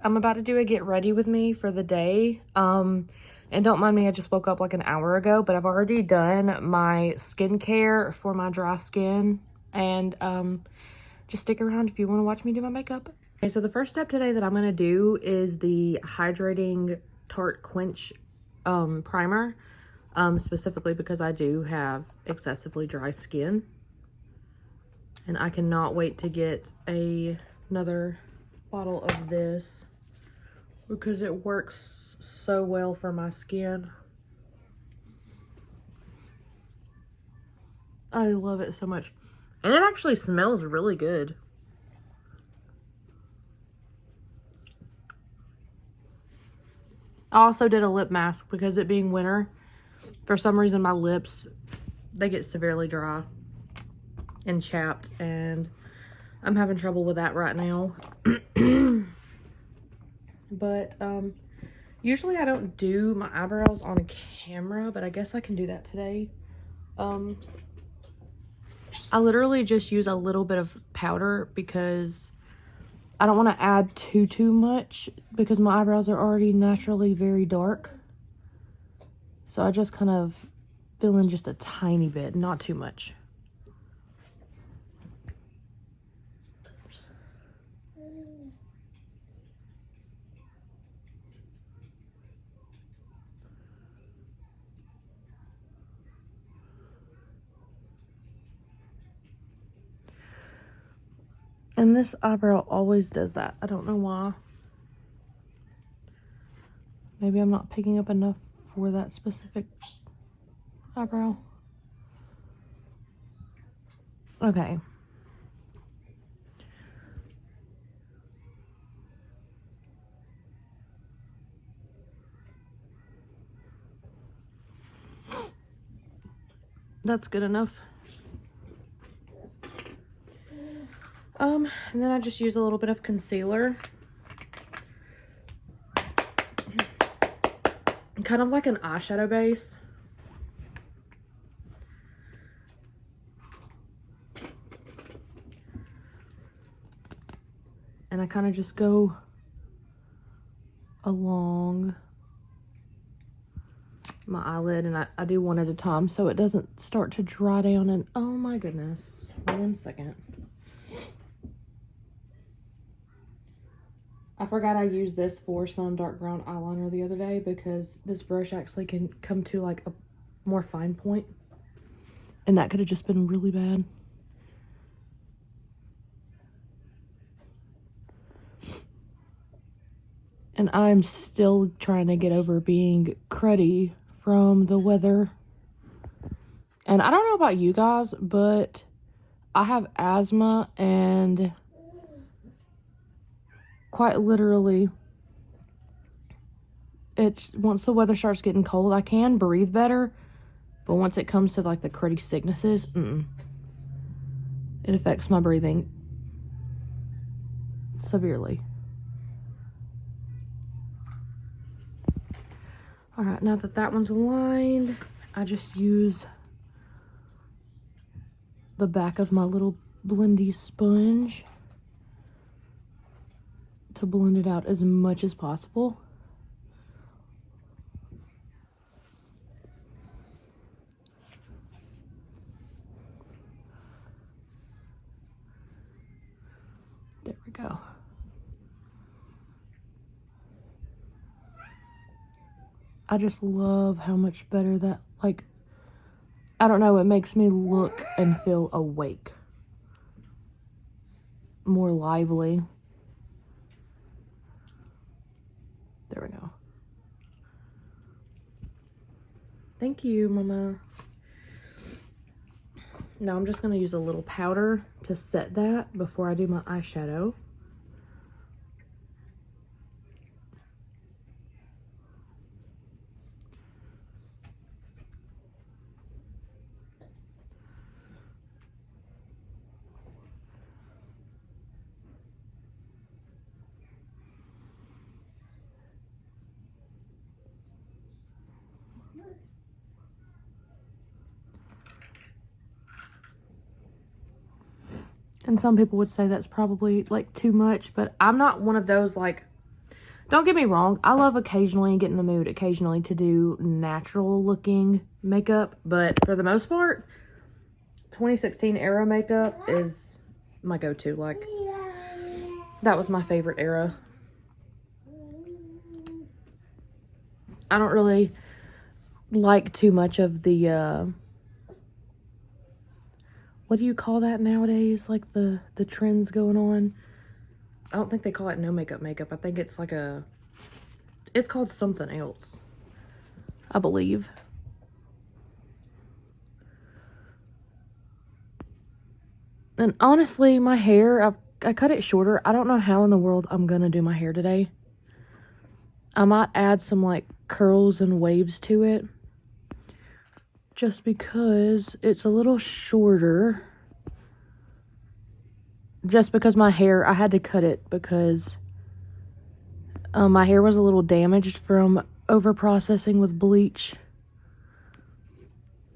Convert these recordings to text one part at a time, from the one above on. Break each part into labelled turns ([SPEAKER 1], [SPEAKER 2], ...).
[SPEAKER 1] I'm about to do a get ready with me for the day. And don't mind me, I just woke up like an hour ago, but I've already done my skincare for my dry skin. And just stick around if you want to watch me do my makeup. Okay, so the first step today that I'm going to do is the Hydrating Tarte Quench primer. Specifically because I do have excessively dry skin. And I cannot wait to get another bottle of this because it works so well for my skin. I love it so much. And it actually smells really good. I also did a lip mask because it being winter, for some reason my lips, they get severely dry and chapped, and I'm having trouble with that right now. But usually I don't do my eyebrows on camera, but I guess I can do that today. I literally just use a little bit of powder because I don't want to add too much because my eyebrows are already naturally very dark. So I just kind of fill in just a tiny bit, not too much. And this eyebrow always does that. I don't know why. Maybe I'm not picking up enough for that specific eyebrow. Okay. That's good enough. And then I just use a little bit of concealer. Kind of like an eyeshadow base. And I kind of just go along my eyelid, and I do one at a time so it doesn't start to dry down. And oh my goodness, 1 second. I forgot I used this for some dark brown eyeliner the other day because this brush actually can come to like a more fine point, and that could have just been really bad. And I'm still trying to get over being cruddy from the weather. And I don't know about you guys, but I have asthma, and quite literally, it's once the weather starts getting cold, I can breathe better, but once it comes to like the cruddy sicknesses, it affects my breathing severely. All right, now that that one's aligned, I just use the back of my little blendy sponge to blend it out as much as possible. There we go. I just love how much better that, like, I don't know, it makes me look and feel awake. More lively. There we go. Thank you, Mama. Now I'm just going to use a little powder to set that before I do my eyeshadow. And some people would say that's probably like too much, but I'm not one of those like Don't get me wrong, I love occasionally, get in the mood occasionally to do natural looking makeup, but for the most part, 2016 era makeup is my go-to. Like, that was my favorite era. I don't really like too much of the, what do you call that nowadays? Like the trends going on. I don't think they call it no makeup makeup. I think it's like it's called something else, I believe. And honestly, my hair, I cut it shorter. I don't know how in the world I'm gonna do my hair today. I might add some like curls and waves to it, just because it's a little shorter. Just because my hair, I had to cut it because my hair was a little damaged from over processing with bleach.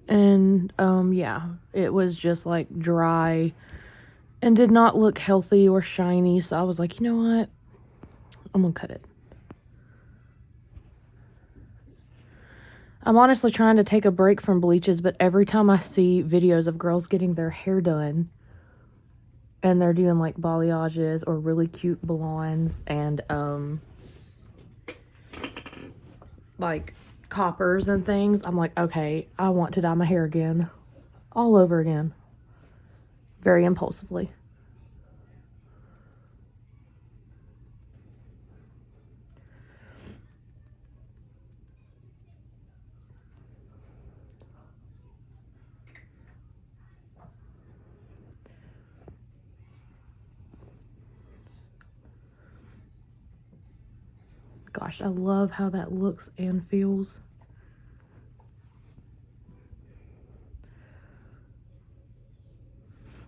[SPEAKER 1] And yeah, it was just like dry and did not look healthy or shiny. So I was like, you know what? I'm gonna cut it. I'm honestly trying to take a break from bleaches, but every time I see videos of girls getting their hair done and they're doing like balayages or really cute blondes and like coppers and things, I'm like, okay, I want to dye my hair again, all over again, very impulsively. Gosh, I love how that looks and feels.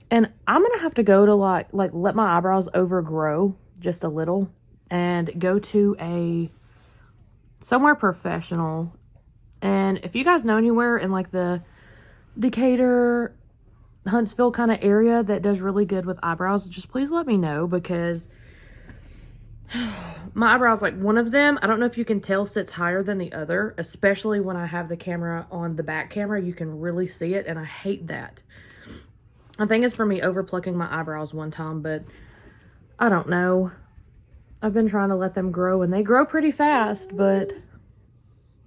[SPEAKER 1] And I'm gonna have to go to like let my eyebrows overgrow just a little and go to somewhere professional. And if you guys know anywhere in like the Decatur, Huntsville kind of area that does really good with eyebrows, just please let me know, because my eyebrows, like one of them, I don't know if you can tell, sits higher than the other, especially when I have the camera on the back camera. You can really see it, and I hate that. I think it's for me over plucking my eyebrows one time, but I don't know. I've been trying to let them grow, and they grow pretty fast, but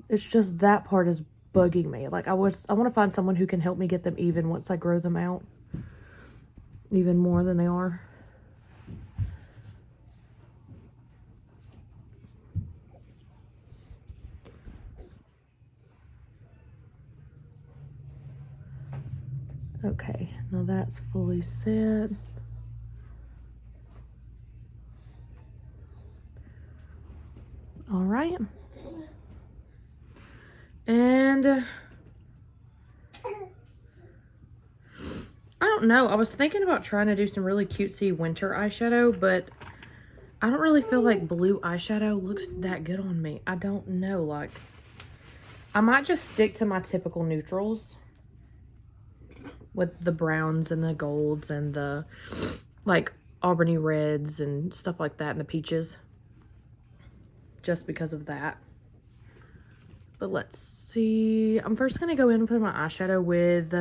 [SPEAKER 1] it's just that part is bugging me. Like, I want to find someone who can help me get them even once I grow them out even more than they are. Okay, now that's fully set. All right. And I don't know. I was thinking about trying to do some really cutesy winter eyeshadow, but I don't really feel like blue eyeshadow looks that good on me. I don't know. Like, I might just stick to my typical neutrals with the browns and the golds and the like Albany reds and stuff like that, and the peaches, just because of that. But let's see. I'm first gonna go in and put my eyeshadow with,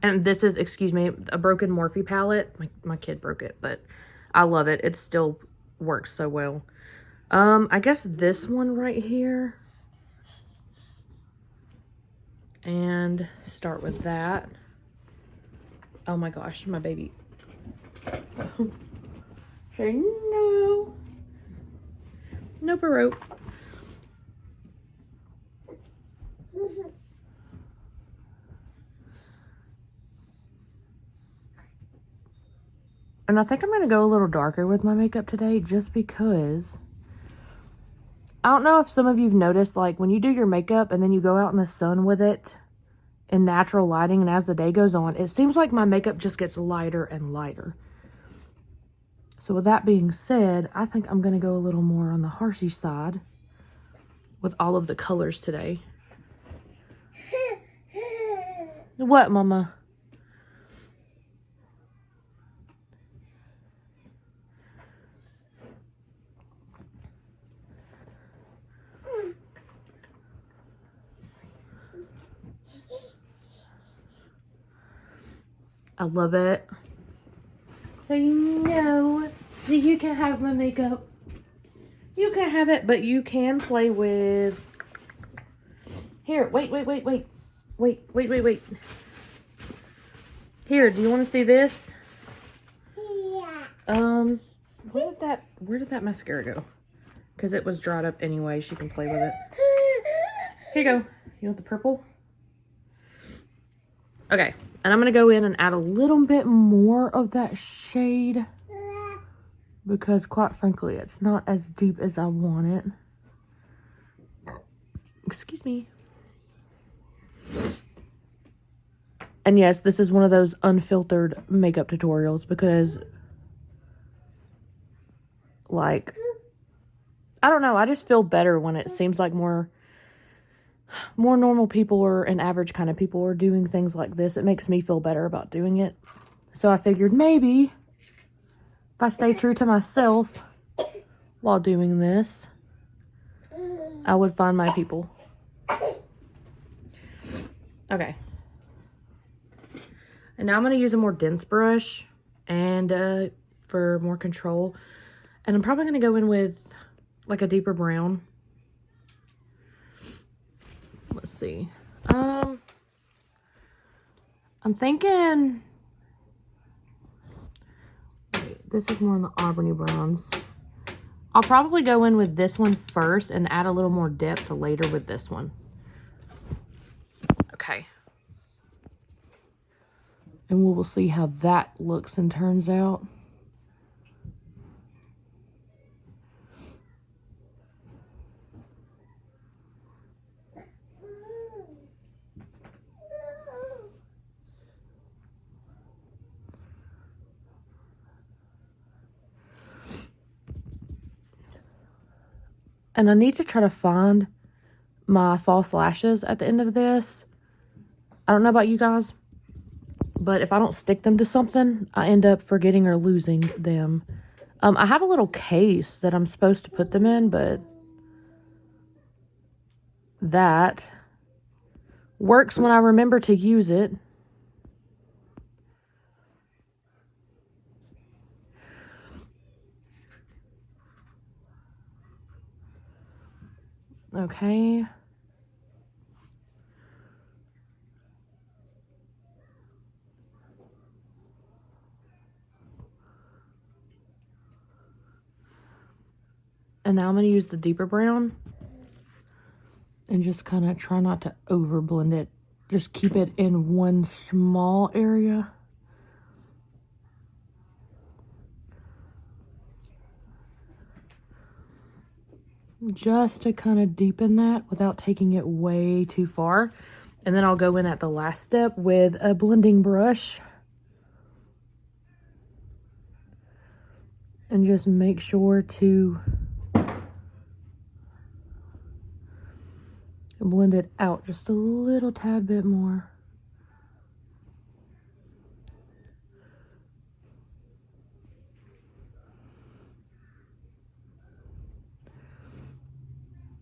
[SPEAKER 1] and this is, excuse me, a broken Morphe palette. My kid broke it, but I love it. It still works so well. I guess this one right here. And start with that. Oh my gosh, my baby. Say no. No baroque. And I think I'm going to go a little darker with my makeup today, just because I don't know if some of you've noticed, like when you do your makeup and then you go out in the sun with it in natural lighting, and as the day goes on, it seems like my makeup just gets lighter and lighter. So with that being said, I think I'm going to go a little more on the harshy side with all of the colors today. What, Mama? I love it. They know that you can have my makeup. You can have it, but you can play with... Here, wait. Wait. Here, do you want to see this? Yeah. Where did that mascara go? Because it was dried up anyway. She can play with it. Here you go. You want the purple? Okay. And I'm going to go in and add a little bit more of that shade. Because quite frankly, it's not as deep as I want it. Excuse me. And yes, this is one of those unfiltered makeup tutorials because, like, I don't know. I just feel better when it seems like more normal people or an average kind of people are doing things like this. It makes me feel better about doing it. So I figured maybe if I stay true to myself while doing this, I would find my people. Okay. And now I'm going to use a more dense brush and for more control. And I'm probably going to go in with like a deeper brown. Let's see. I'm thinking... Wait, this is more in the Auburny browns. I'll probably go in with this one first and add a little more depth later with this one. Okay. And we will see how that looks and turns out. And I need to try to find my false lashes at the end of this. I don't know about you guys, but if I don't stick them to something, I end up forgetting or losing them. I have a little case that I'm supposed to put them in, but that works when I remember to use it. Okay. And now I'm going to use the deeper brown and just kind of try not to over blend it. Just keep it in one small area. Just to kind of deepen that without taking it way too far. And then I'll go in at the last step with a blending brush. And just make sure to blend it out just a little tad bit more.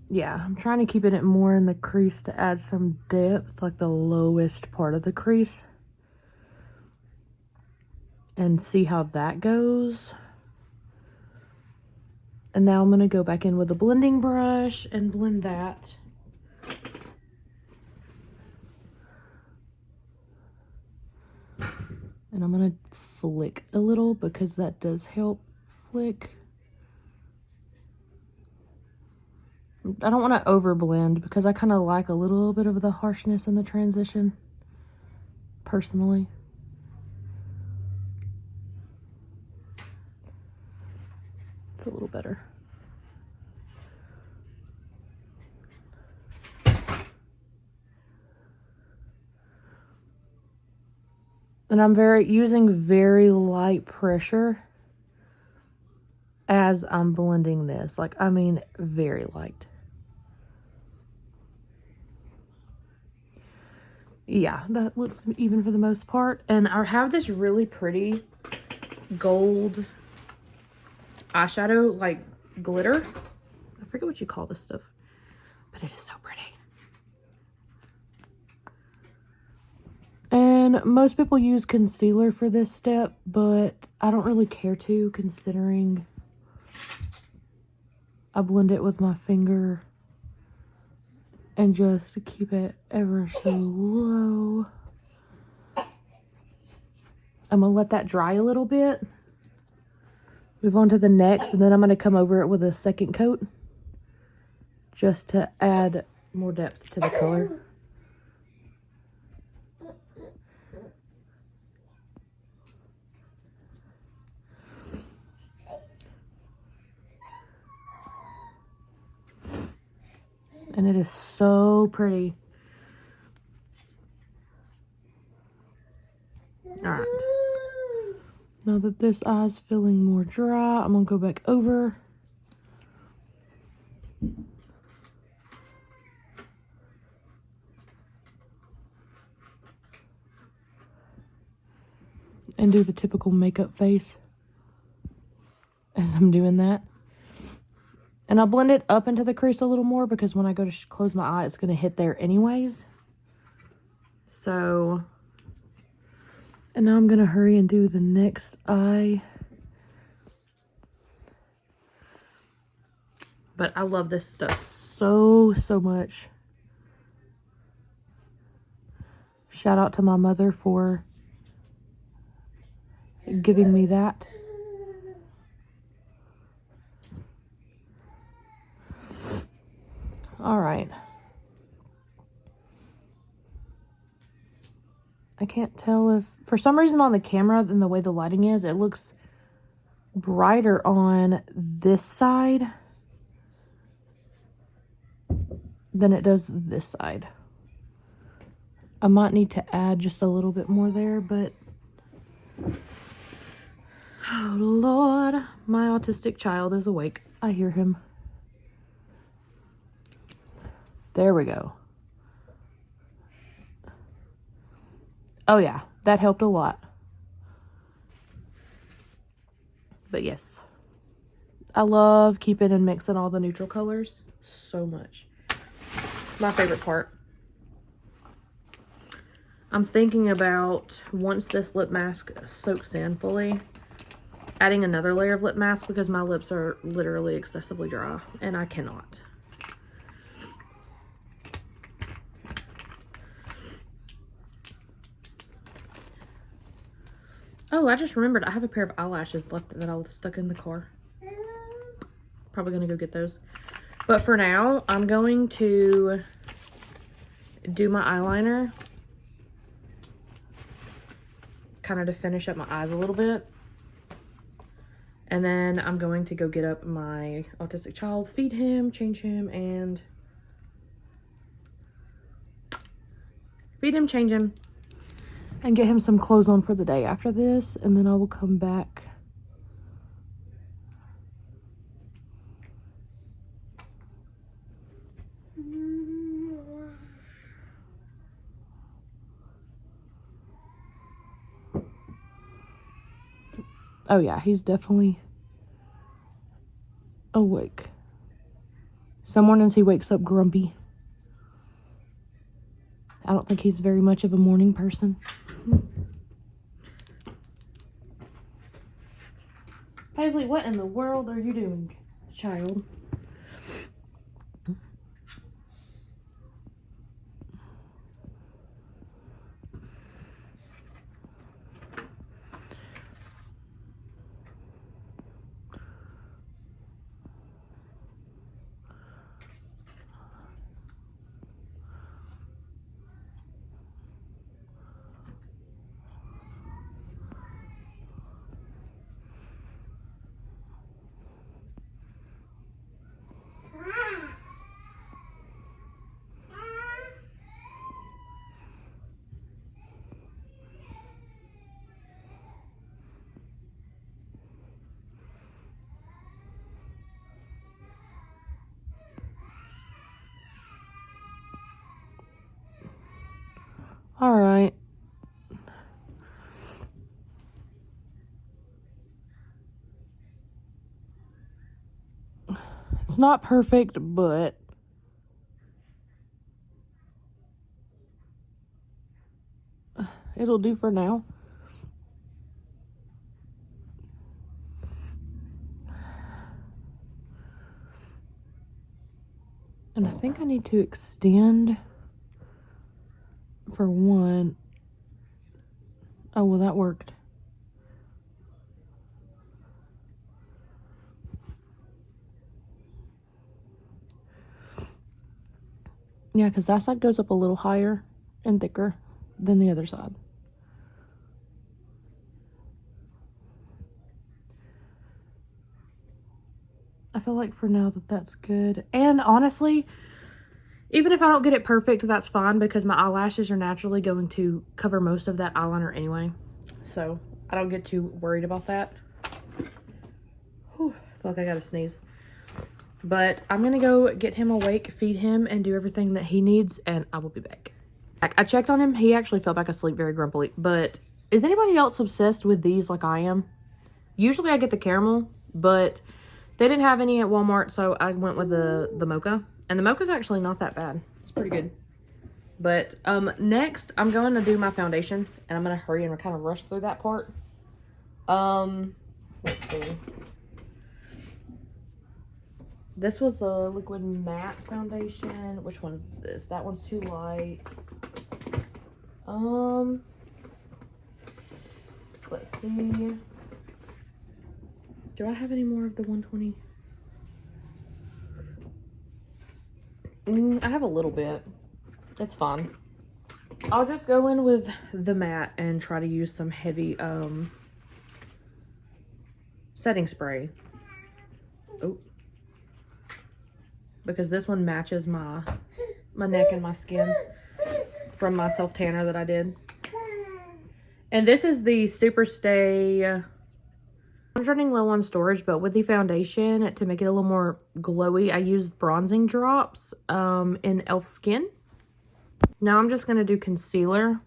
[SPEAKER 1] Yeah, I'm trying to keep it more in the crease to add some depth, like the lowest part of the crease. And see how that goes. And now I'm going to go back in with a blending brush and blend that. And I'm going to flick a little because that does help flick. I don't want to over blend because I kind of like a little bit of the harshness in the transition, personally. It's a little better. And I'm using very light pressure as I'm blending this. Like, I mean, very light. Yeah, that looks even for the most part. And I have this really pretty gold eyeshadow, like glitter. I forget what you call this stuff, but it is so pretty. And And most people use concealer for this step, but I don't really care to, considering I blend it with my finger and just keep it ever so low. I'm gonna let that dry a little bit. Move on to the next, and then I'm gonna come over it with a second coat just to add more depth to the color. And it is so pretty. Alright. Now that this eye's feeling more dry, I'm going to go back over. And do the typical makeup face as I'm doing that. And I'll blend it up into the crease a little more because when I go to close my eye, it's going to hit there anyways. So, and now I'm going to hurry and do the next eye. But I love this stuff so much. Shout out to my mother for giving me that. All right. I can't tell if, for some reason on the camera and the way the lighting is, it looks brighter on this side than it does this side. I might need to add just a little bit more there, but oh Lord, my autistic child is awake. I hear him. There we go. Oh yeah, that helped a lot. But yes, I love keeping and mixing all the neutral colors so much. My favorite part. I'm thinking about, once this lip mask soaks in fully, adding another layer of lip mask because my lips are literally excessively dry and I cannot. Oh, I just remembered I have a pair of eyelashes left that I stuck in the car. Probably gonna go get those. But for now, I'm going to do my eyeliner, kind of to finish up my eyes a little bit. And then I'm going to go get up my autistic child, feed him, change him, and feed him, change him, and get him some clothes on for the day after this. And then I will come back oh yeah, he's definitely awake. Some mornings he wakes up grumpy. I don't think he's very much of a morning person. Paisley, what in the world are you doing, child? All right. It's not perfect, but it'll do for now. And I think I need to extend for one. Oh, well, that worked. Yeah, because that side goes up a little higher and thicker than the other side. I feel like for now that's good. And honestly, even if I don't get it perfect, that's fine because my eyelashes are naturally going to cover most of that eyeliner anyway. So I don't get too worried about that. Whew, I feel like I gotta sneeze. But I'm gonna go get him awake, feed him, and do everything that he needs, and I will be back. I checked on him. He actually fell back asleep very grumpily. But is anybody else obsessed with these like I am? Usually I get the caramel, but they didn't have any at Walmart, so I went with the mocha. And the mocha's actually not that bad. It's pretty good. But next, I'm going to do my foundation, and I'm going to hurry and kind of rush through that part. Let's see. This was the liquid matte foundation. Which one is this? That one's too light. Let's see. Do I have any more of the 120? I have a little bit. It's fine. I'll just go in with the matte and try to use some heavy setting spray. Oh. Because this one matches my neck and my skin from my self tanner that I did. And this is the Super Stay. I'm running low on storage, but with the foundation, to make it a little more glowy, I used bronzing drops in e.l.f. Skin. Now I'm just going to do concealer.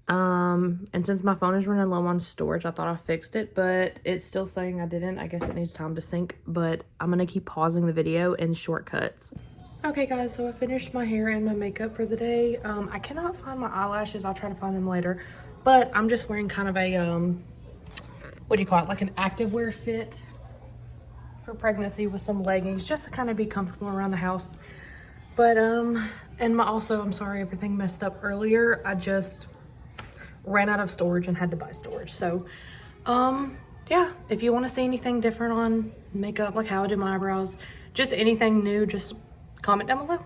[SPEAKER 1] And since my phone is running low on storage, I thought I fixed it, but it's still saying I didn't. I guess it needs time to sync, but I'm going to keep pausing the video in shortcuts. Okay guys, so I finished my hair and my makeup for the day. I cannot find my eyelashes. I'll try to find them later, but I'm just wearing kind of a, what do you call it? Like an activewear fit for pregnancy with some leggings, just to kind of be comfortable around the house. But, and also, I'm sorry, everything messed up earlier. I just ran out of storage and had to buy storage. So, yeah, if you want to see anything different on makeup, like how I do my eyebrows, just anything new, just comment down below.